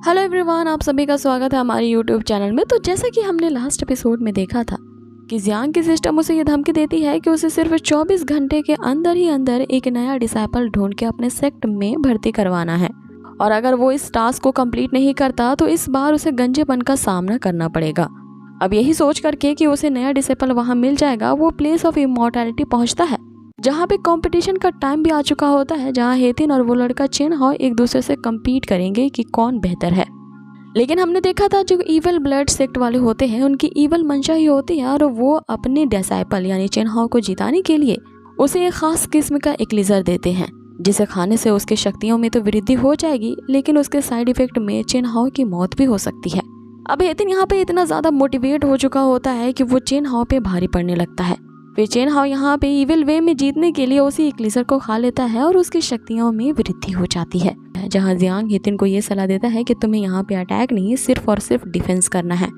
Hello everyone, आप सभी का स्वागत है हमारे यूट्यूब चैनल में। तो जैसा कि हमने लास्ट एपिसोड में देखा था कि जियांग की सिस्टम उसे ये धमकी देती है कि उसे सिर्फ 24 घंटे के अंदर ही अंदर एक नया डिसाइपल ढूंढ के अपने सेक्ट में भर्ती करवाना है, और अगर वो इस टास्क को कंप्लीट नहीं करता तो इस बार उसे गंजेपन का सामना करना पड़ेगा। अब यही सोच करके कि उसे नया डिसाइपल वहाँ मिल जाएगा, वो प्लेस ऑफ इमॉर्टैलिटी पहुँचता है, जहाँ पे कंपटीशन का टाइम भी आ चुका होता है, जहाँ हेतिन और वो लड़का चिन हाओ एक दूसरे से कम्पीट करेंगे कि कौन बेहतर है। लेकिन हमने देखा था जो इवल ब्लड सेक्ट वाले होते हैं उनकी इवल मंशा ही होती है, और वो अपने डिसाइपल यानी चिन हाओ को जिताने के लिए उसे एक खास किस्म का एक्लीजर देते हैं, जिसे खाने से उसकी शक्तियों में तो वृद्धि हो जाएगी, लेकिन उसके साइड इफेक्ट में चिन हाओ की मौत भी हो सकती है। अब हेतिन यहाँ पे इतना ज्यादा मोटिवेट हो चुका होता है कि वो चिन हाओ पे भारी पड़ने लगता है। फिर चिन हाओ यहाँ पे इविल वे में जीतने के लिए उसी एक्लीजर को खा लेता है और उसकी शक्तियों में वृद्धि हो जाती है, जहाँ जियांग हेतिन को ये सलाह देता है कि तुम्हें यहाँ पे अटैक नहीं, सिर्फ और सिर्फ डिफेंस करना है।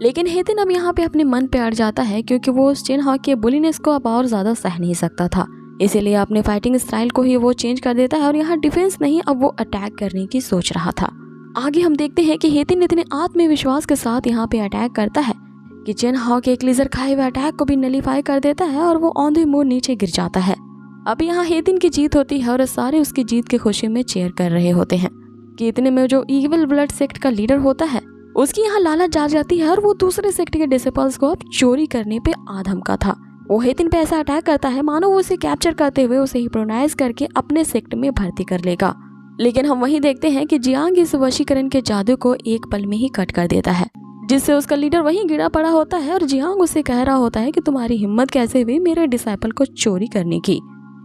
लेकिन हेतिन अब यहाँ पे अपने मन पे अड़ जाता है, क्योंकि वो उस चिन हाओ के बुलीनेस को अब और ज्यादा सह नहीं सकता था, इसीलिए अपने फाइटिंग स्टाइल को ही वो चेंज कर देता है और यहाँ डिफेंस नहीं, अब वो अटैक करने की सोच रहा था। आगे हम देखते हैं कि हेतिन इतने आत्मविश्वास के साथ यहाँ पे अटैक करता है कि चिन हाओ के एक्लीजर खाए हुए अटैक को भी नलीफाई कर देता है और वो औंधे मुंह नीचे गिर जाता है। अब यहाँ हेतिन की जीत होती है और सारे उसकी जीत की खुशी में चीयर कर रहे होते हैं कि इतने में जो इविल ब्लड सेक्ट का लीडर होता है उसकी यहाँ लालच जाग जाती है और वो दूसरे सेक्ट के डिसिपल्स को अब चोरी करने पे आधम का था। वो हेतिन पे ऐसा अटैक करता है मानो वो उसे कैप्चर करते हुए उसे हिप्नोटाइज करके अपने सेक्ट में भर्ती कर लेगा। लेकिन हम वही देखते हैं कि जियांग इस वशीकरण के जादू को एक पल में ही कट कर देता है, जिससे उसका लीडर वहीं गिरा पड़ा होता है और जियांग उसे कह रहा होता है कि तुम्हारी हिम्मत कैसे हुई मेरे डिसाइपल को चोरी करने की।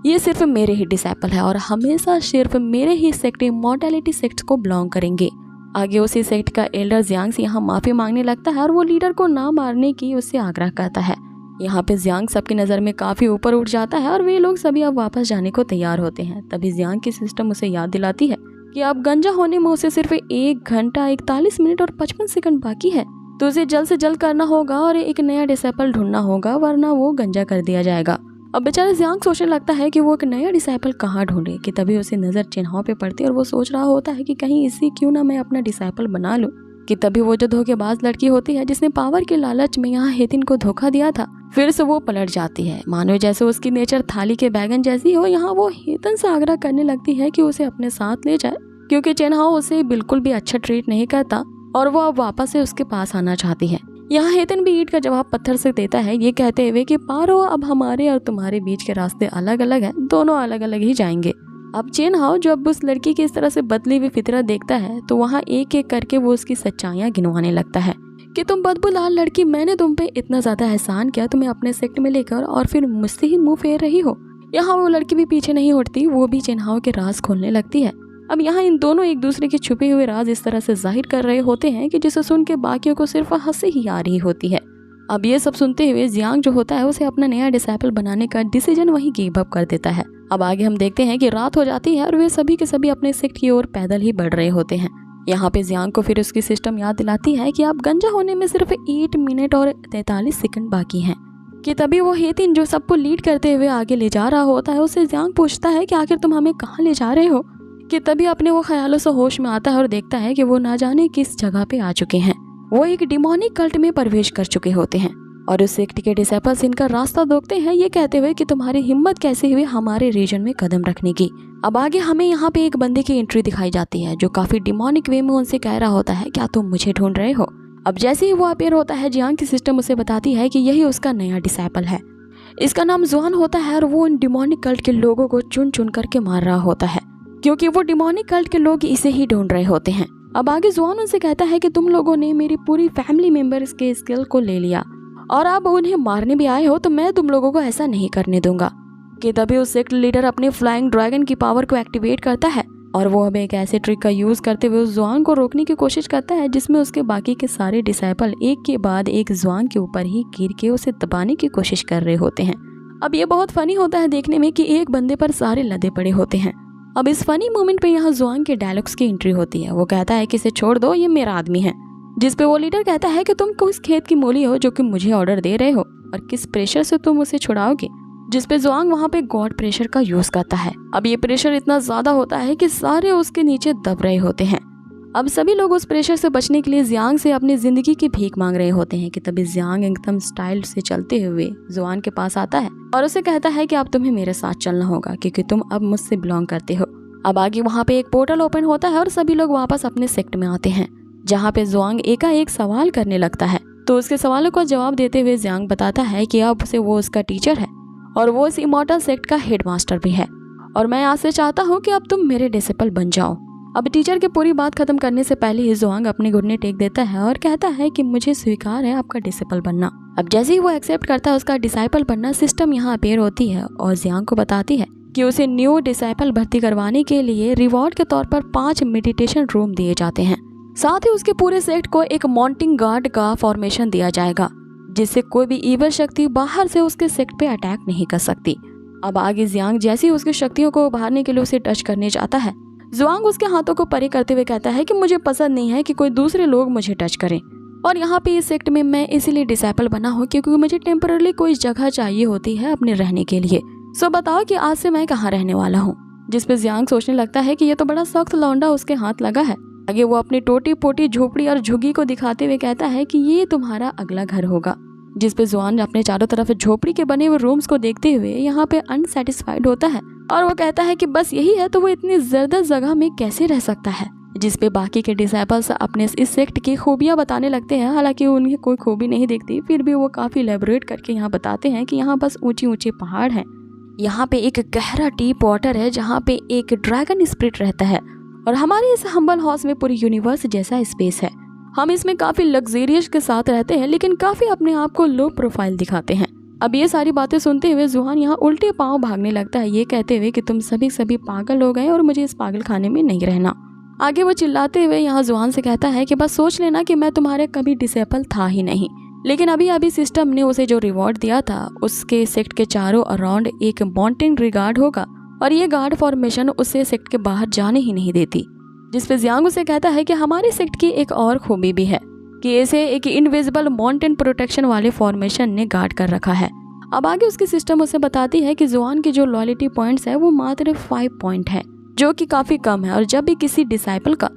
ये सिर्फ मेरे ही डिसाइपल है और हमेशा सिर्फ मेरे ही सेक्ट इमॉर्टैलिटी सेक्ट को बिलोंग करेंगे। आगे उसी सेक्ट का एल्डर जियांग से यहाँ माफी मांगने लगता है और वो लीडर को ना मारने की उससे आग्रह करता है। यहाँ पे जियांग सबकी नज़र में काफ़ी ऊपर उठ जाता है और वे लोग सभी अब वापस जाने को तैयार होते हैं। तभी जियांग की सिस्टम उसे याद दिलाती है कि अब गंजा होने में उसे सिर्फ 1 घंटा 41 मिनट और 55 सेकंड बाकी है, तो उसे जल्द से जल्द करना होगा और एक नया डिसाइपल ढूंढना होगा, वरना वो गंजा कर दिया जाएगा। अब बेचारा जियांग सोचने लगता है कि वो एक नया डिसाइपल कहाँ ढूंढे कि तभी उसे नज़र चिन हाओ पे पड़ती है और वो सोच रहा होता है कि कहीं इसी क्यों ना मैं अपना डिसाइपल बना लूं। कि तभी वो जो धोखेबाज लड़की होती है जिसने पावर के लालच में यहाँ हेतिन को धोखा दिया था, फिर से वो पलट जाती है, मानो जैसे उसकी नेचर थाली के बैगन जैसी हो। यहाँ वो हेतिन से आग्रह करने लगती है कि उसे अपने साथ ले जाए, क्योंकि चिन हाओ उसे बिल्कुल भी अच्छा ट्रीट नहीं करता और वो अब वापस से उसके पास आना चाहती है। यहाँ हेतिन भी ईंट का जवाब पत्थर से देता है, ये कहते हुए कि पारो अब हमारे और तुम्हारे बीच के रास्ते अलग अलग हैं, दोनों अलग अलग ही जाएंगे। अब चिन हाओ जो अब उस लड़की की इस तरह से बदली हुई फितरत देखता है तो वहाँ एक एक करके वो उसकी सच्चाइयाँ गिनवाने लगता है कि तुम बदबूलाल लड़की, मैंने तुम पे इतना ज्यादा एहसान किया, तुम्हें अपने सेक्ट में लेकर और फिर मुझसे ही मुंह फेर रही हो। यहाँ वो लड़की भी पीछे नहीं हटती, वो भी चिन हाओ के राज खोलने लगती है। अब यहाँ इन दोनों एक दूसरे के छुपे हुए राज इस तरह से जाहिर कर रहे होते हैं कि जिसे सुन के बाकियों को सिर्फ हंसी ही आ रही होती है। अब ये सब सुनते हुए जियांग जो होता है उसे अपना नया डिसाइपल बनाने का डिसीजन वहीं गिव अप कर देता है। अब आगे हम देखते हैं कि रात हो जाती है और वे सभी के सभी अपने सेक्ट की ओर पैदल ही बढ़ रहे होते हैं। यहाँ पे जियांग को फिर उसकी सिस्टम याद दिलाती है कि आप गंजा होने में सिर्फ 8 मिनट और 43 सेकंड बाकी हैं। कि तभी वो हेतिन जो सबको लीड करते हुए आगे ले जा रहा होता है, उससे जियांग पूछता है कि आखिर तुम हमें कहाँ ले जा रहे हो। कि तभी अपने वो ख्यालों से होश में आता है और देखता है कि वो ना जाने किस जगह पे आ चुके हैं। वो एक डिमोनिक कल्ट में प्रवेश कर चुके होते हैं और उस सेक्ट के डिसाइपल्स इनका रास्ता रोकते हैं, ये कहते हुए कि तुम्हारी हिम्मत कैसे हुई हमारे रीजन में कदम रखने की। अब आगे हमें यहाँ पे एक बंदे की एंट्री दिखाई जाती है जो काफी डिमोनिक वे में उनसे कह रहा होता है, क्या तुम मुझे ढूंढ रहे हो। अब जैसे ही वो अपीयर होता है, जियांग की सिस्टम उसे बताती है कि यही उसका नया डिसाइपल है। इसका नाम जुआन होता है और वो उन डिमोनिक कल्ट के लोगों को चुन चुन करके मार रहा होता है, क्योंकि वो डिमोनिक कल्ट के लोग इसे ही ढूंढ रहे होते हैं। अब आगे जुआन उनसे कहता है कि तुम लोगों ने मेरी पूरी फैमिली मेंबर्स के स्किल को ले लिया और अब उन्हें मारने भी आए हो, तो मैं तुम लोगों को ऐसा नहीं करने दूंगा। कि तभी उस सेक्ट लीडर अपने फ्लाइंग ड्रैगन की पावर को एक्टिवेट करता है और वो अब एक ऐसे ट्रिक का यूज करते हुए उस जुआन को रोकने की कोशिश करता है, जिसमें उसके बाकी के सारे डिसाइपल एक के बाद एक जुआन के ऊपर ही गिर के उसे दबाने की कोशिश कर रहे होते हैं। अब ये बहुत फनी होता है देखने में कि एक बंदे पर सारे लदे पड़े होते हैं। अब इस फनी मोमेंट पे यहाँ जुआन के डायलॉग्स की एंट्री होती है। वो कहता है कि इसे छोड़ दो, ये मेरा आदमी है। जिस पे वो लीडर कहता है कि तुम किस खेत की मूली हो जो कि मुझे ऑर्डर दे रहे हो और किस प्रेशर से तुम उसे छुड़ाओगे। जिस पे जुआंग वहाँ पे गॉड प्रेशर का यूज करता है। अब ये प्रेशर इतना ज्यादा होता है कि सारे उसके नीचे दब रहे होते हैं अब सभी लोग उस प्रेशर से बचने के लिए जियांग से अपनी जिंदगी की भीख मांग रहे होते हैं कि तभी जियांग एकदम स्टाइल से चलते हुए जुआन के पास आता है और उसे कहता है कि अब तुम्हें मेरे साथ चलना होगा क्योंकि तुम अब मुझसे बिलोंग करते हो। अब आगे वहाँ पे एक पोर्टल ओपन होता है और सभी लोग वापस अपने सेक्ट में आते हैं, जहाँ पे जुआंग एकाएक सवाल करने लगता है। तो उसके सवालों का जवाब देते हुए जियांग बताता है कि अब से वो उसका टीचर है और वो इस इमॉर्टल सेक्ट का हेडमास्टर भी है और मैं आज से चाहता हूँ कि अब तुम मेरे डिसिपल बन जाओ। अब टीचर की पूरी बात खत्म करने से पहले ही जुआंग अपने घुटने टेक देता है और कहता है कि मुझे स्वीकार है आपका डिसिपल बनना। अब जैसे ही वो एक्सेप्ट करता है उसका डिसाइपल बनना, सिस्टम यहाँ अपेयर होती है और जियांग को बताती है कि उसे न्यू डिसाइपल भर्ती करवाने के लिए रिवॉर्ड के तौर पर 5 मेडिटेशन रूम दिए जाते हैं। साथ ही उसके पूरे सेक्ट को एक मॉन्टिंग गार्ड का फॉर्मेशन दिया जाएगा, जिससे कोई भी ईवल शक्ति बाहर से उसके सेक्ट पे अटैक नहीं कर सकती। अब आगे जियांग जैसे ही उसकी शक्तियों को उभारने के लिए उसे टच करने जाता है, जुआंग उसके हाथों को परे करते हुए कहता है कि मुझे पसंद नहीं है कि कोई दूसरे लोग मुझे टच करें और यहाँ पे इस सेक्ट में मैं इसीलिए डिसाइपल बना हूँ क्योंकि मुझे टेम्पररी कोई जगह चाहिए होती है अपने रहने के लिए। सो बताओ कि आज से मैं कहाँ रहने वाला हूँ। जिस पे जियांग सोचने लगता है कि ये तो बड़ा सख्त लौंडा उसके हाथ लगा है। आगे वो अपनी टोटी पोटी झोपड़ी और झुग्गी को दिखाते हुए कहता है कि ये तुम्हारा अगला घर होगा। जिस पे जुआन अपने चारों तरफ झोपड़ी के बने हुए रूम्स को देखते हुए यहाँ पे अनसेटिस्फाइड होता है और वो कहता है कि बस यही है तो वो इतनी जबरदस्त जगह में कैसे रह सकता है। जिस पे बाकी के डिसाइपल्स अपने इस सेक्ट की खूबियां बताने लगते हैं, हालांकि उन्हें कोई खूबी नहीं दिखती, फिर भी वो काफी एलैबोरेट करके यहाँ बताते हैं कि यहाँ बस ऊंची ऊंची पहाड़ हैं, यहाँ पे एक गहरा डीप वाटर है जहाँ पे एक ड्रैगन स्पिरिट रहता है और हमारे इस हम्बल हाउस में पूरी यूनिवर्स जैसा स्पेस है। हम इसमें काफी लग्जरियस के साथ रहते हैं लेकिन काफी अपने आप को लो प्रोफाइल दिखाते हैं। अब ये सारी बातें सुनते हुए जुहान यहाँ उल्टे पांव भागने लगता है, ये कहते हुए कि तुम सभी पागल हो गए और मुझे इस पागल खाने में नहीं रहना। आगे वो चिल्लाते हुए यहाँ जुहान से कहता है कि बस सोच लेना कि मैं तुम्हारे कभी डिसेबल था ही नहीं, लेकिन अभी सिस्टम ने उसे जो रिवॉर्ड दिया था उसके सेक्ट के चारों अराउंड एक माउंटेन रिगार्ड होगा और ये गार्ड फॉर्मेशन उसे सेक्ट के बाहर जाने ही नहीं देती। जिस पे जियांग उसे कहता है कि हमारे सेक्ट की एक और खूबी भी है कि इसे एक इनविजिबल माउंटेन प्रोटेक्शन वाले फॉर्मेशन ने गार्ड कर रखा है। अब आगे उसकी सिस्टम उसे बताती है कि जुआन की जो लॉयल्टी पॉइंट्स है वो मात्र 5 पॉइंट है, जो कि काफी कम है और जब भी किसी डिसाइपल का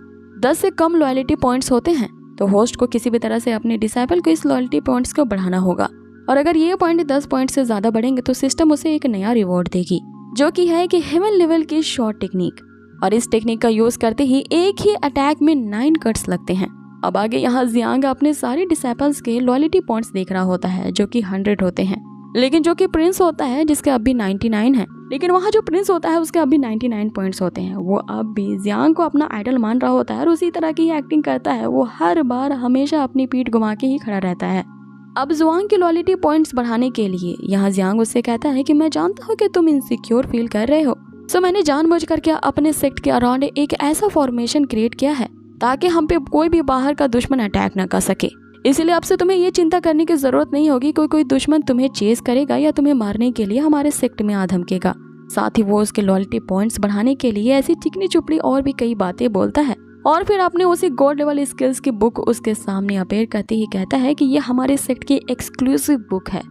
10 से कम लॉयल्टी पॉइंट्स होते हैं तो होस्ट को किसी भी तरह से अपने डिसाइपल को इस लॉयल्टी पॉइंट्स को बढ़ाना होगा और अगर ये पॉइंट 10 पॉइंट से ज्यादा बढ़ेंगे तो सिस्टम उसे एक नया रिवॉर्ड देगी, जो कि है कि हेवन लेवल की शॉर्ट टेक्निक। और इस टेक्निक का यूज करते ही एक ही अटैक में 9 कट्स लगते हैं। अब आगे यहाँ जियांग अपने सारे डिसाइपल्स के लॉयल्टी पॉइंट्स देख रहा होता है जो कि 100 होते हैं, लेकिन जो कि प्रिंस होता है जिसके अब भी 99 है, लेकिन वहाँ जो प्रिंस होता है उसके अब भी 99 पॉइंट्स होते हैं। वो अब भी जियांग को अपना आइडल मान रहा होता है और उसी तरह की एक्टिंग करता है। वो हर बार हमेशा अपनी पीठ घुमा के ही खड़ा रहता है। अब जुआंग के लॉयल्टी पॉइंट्स बढ़ाने के लिए यहाँ जियांग उससे कहता है कि मैं जानता हूँ कि तुम इनसिक्योर फील कर रहे हो, सो मैंने जानबूझ करके अपने सेक्ट के अराउंड एक ऐसा फॉर्मेशन क्रिएट किया है ताकि हम पे कोई भी बाहर का दुश्मन अटैक न कर सके। इसलिए अब से तुम्हें ये चिंता करने की जरूरत नहीं होगी कोई दुश्मन तुम्हें चेस करेगा या तुम्हें मारने के लिए हमारे सेक्ट में आ धमकेगा। साथ ही वो उसके लॉयल्टी पॉइंट्स बढ़ाने के लिए ऐसी चिकनी चुपड़ी और भी कई बातें बोलता है और फिर अपने उसी गॉड लेवल स्किल्स की बुक उसके सामने अपेयर करते ही कहता है कि ये हमारे सेक्ट की एक्सक्लूसिव बुक है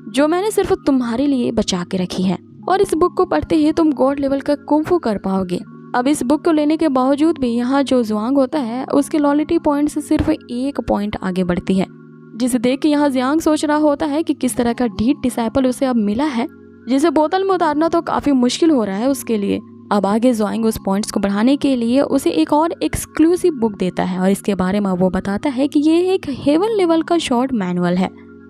जो मैंने सिर्फ तुम्हारे लिए बचा के रखी है और इस बुक को पढ़ते ही तुम गॉड लेवल का कुंफू कर पाओगे। अब इस बुक को लेने के बावजूद भी यहाँ जो जुआंग होता है उसके लॉयल्टी पॉइंट से सिर्फ 1 पॉइंट आगे बढ़ती है, जिसे देख के यहाँ जियांग सोच रहा होता है कि किस तरह का ढीठ डिसाइपल उसे अब मिला है जिसे बोतल में उतारना तो काफी मुश्किल हो रहा है उसके लिए। अब आगे जुआंग उस पॉइंट्स को बढ़ाने के लिए उसे एक और एक्सक्लूसिव बुक देता है और इसके बारे में वो बताता है कि ये एक हेवन लेवल का शॉर्ट मैनुअल है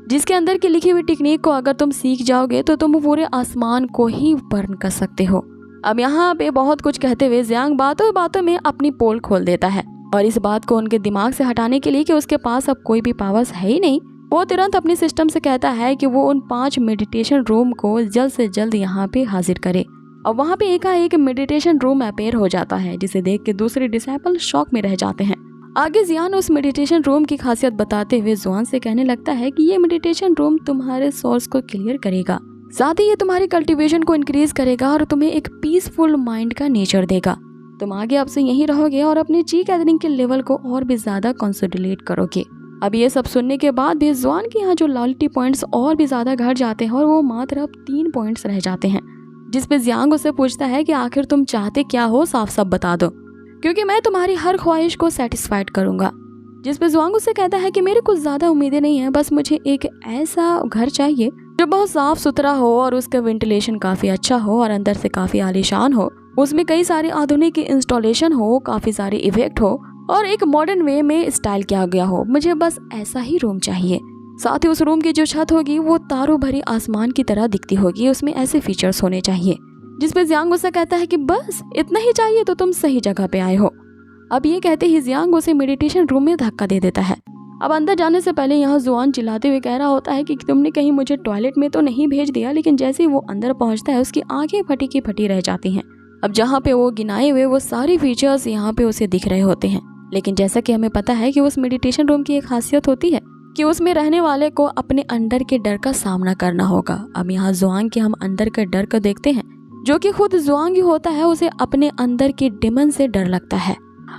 जिसके अंदर की लिखी हुई टेक्निक को अगर तुम सीख जाओगे तो तुम पूरे आसमान को ही बर्न कर सकते हो। अब यहाँ पे बहुत कुछ कहते हुए जियांग बातों बातों में अपनी पोल खोल देता है और इस बात को उनके दिमाग से हटाने के लिए कि उसके पास अब कोई भी पावर्स है ही नहीं, वो तुरंत अपने सिस्टम से कहता है कि वो उन 5 मेडिटेशन रूम को जल्द से जल्द यहाँ पे हाजिर करे। और वहाँ पे एकाएक मेडिटेशन रूम अपेयर हो जाता है जिसे देख के दूसरे डिसाइपल शॉक में रह जाते हैं। आगे जियान उस मेडिटेशन रूम की खासियत बताते हुए जुआन से कहने लगता है कि ये मेडिटेशन रूम तुम्हारे सोर्स को क्लियर करेगा, साथ ही ये तुम्हारी कल्टीवेशन को इंक्रीज करेगा और तुम्हें एक पीसफुल माइंड का नेचर देगा। तुम आगे अब से यहीं रहोगे और अपनी ची गैदरिंग के लेवल को और भी ज्यादा कंसोलिडेट करोगे। अब ये सब सुनने के बाद भी जुआन के यहाँ जो लॉयल्टी पॉइंट्स और भी ज्यादा घट जाते हैं और वो मात्र अब 3 पॉइंट्स रह जाते हैं, जिसपे जियांग उससे पूछता है कि आखिर तुम चाहते क्या हो, साफ साफ बता दो। क्योंकि मैं तुम्हारी हर ख्वाहिश को सेटिस्फाइड करूंगा। जिस पे जुआंग उससे कहता है कि मेरे कुछ ज्यादा उम्मीदें नहीं है, बस मुझे एक ऐसा घर चाहिए जो बहुत साफ सुथरा हो और उसका वेंटिलेशन काफी अच्छा हो और अंदर से काफी आलीशान हो, उसमें कई सारे आधुनिक इंस्टॉलेशन हो, काफी सारे इफेक्ट हो और एक मॉडर्न वे में स्टाइल किया गया हो। मुझे बस ऐसा ही रूम चाहिए। साथ ही उस रूम की जो छत होगी वो तारों भरी आसमान की तरह दिखती होगी, उसमें ऐसे फीचर्स होने चाहिए। जिसपे जियांग उससे कहता है कि बस इतना ही चाहिए तो तुम सही जगह पे आए हो। अब ये कहते ही जियांग उसे मेडिटेशन रूम में धक्का दे देता है। अब अंदर जाने से पहले यहाँ जुआन चिल्लाते हुए कह रहा होता है कि तुमने कहीं मुझे टॉयलेट में तो नहीं भेज दिया, लेकिन जैसे ही वो अंदर पहुंचता है उसकी आंखें फटी की फटी रह जाती हैं। अब जहाँ पे वो गिनाए हुए वो सारे फीचर्स यहाँ पे उसे दिख रहे होते हैं, लेकिन जैसा कि हमें पता है कि उस मेडिटेशन रूम की एक खासियत होती है कि उसमें रहने वाले को अपने अंदर के डर का सामना करना होगा। अब यहाँ जुआंग के हम अंदर के डर को देखते हैं, जो कि खुद जुआंग ही होता है। उसे अपने अंदर के डेमन से डर लगता है।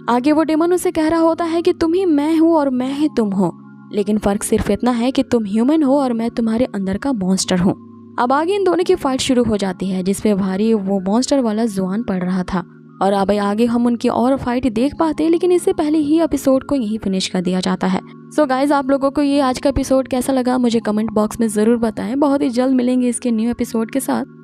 आगे वो डेमन उसे कह रहा होता है कि तुम ही मैं हूँ और मैं ही तुम हो, लेकिन फर्क सिर्फ इतना है कि तुम ह्यूमन हो और मैं तुम्हारे अंदर का मॉन्स्टर हूँ। अब आगे इन दोनों की फाइट शुरू हो जाती है, जिसपे भारी वो मॉन्स्टर वाला जुआन पड़ रहा था और अब आगे हम उनकी और फाइट देख पाते हैं, लेकिन इससे पहले ही एपिसोड को यहीं फिनिश कर दिया जाता है। सो गाइज, आप लोगों को ये आज का एपिसोड कैसा लगा मुझे कमेंट बॉक्स में जरूर बताएं। बहुत ही जल्द मिलेंगे इसके न्यू एपिसोड के साथ।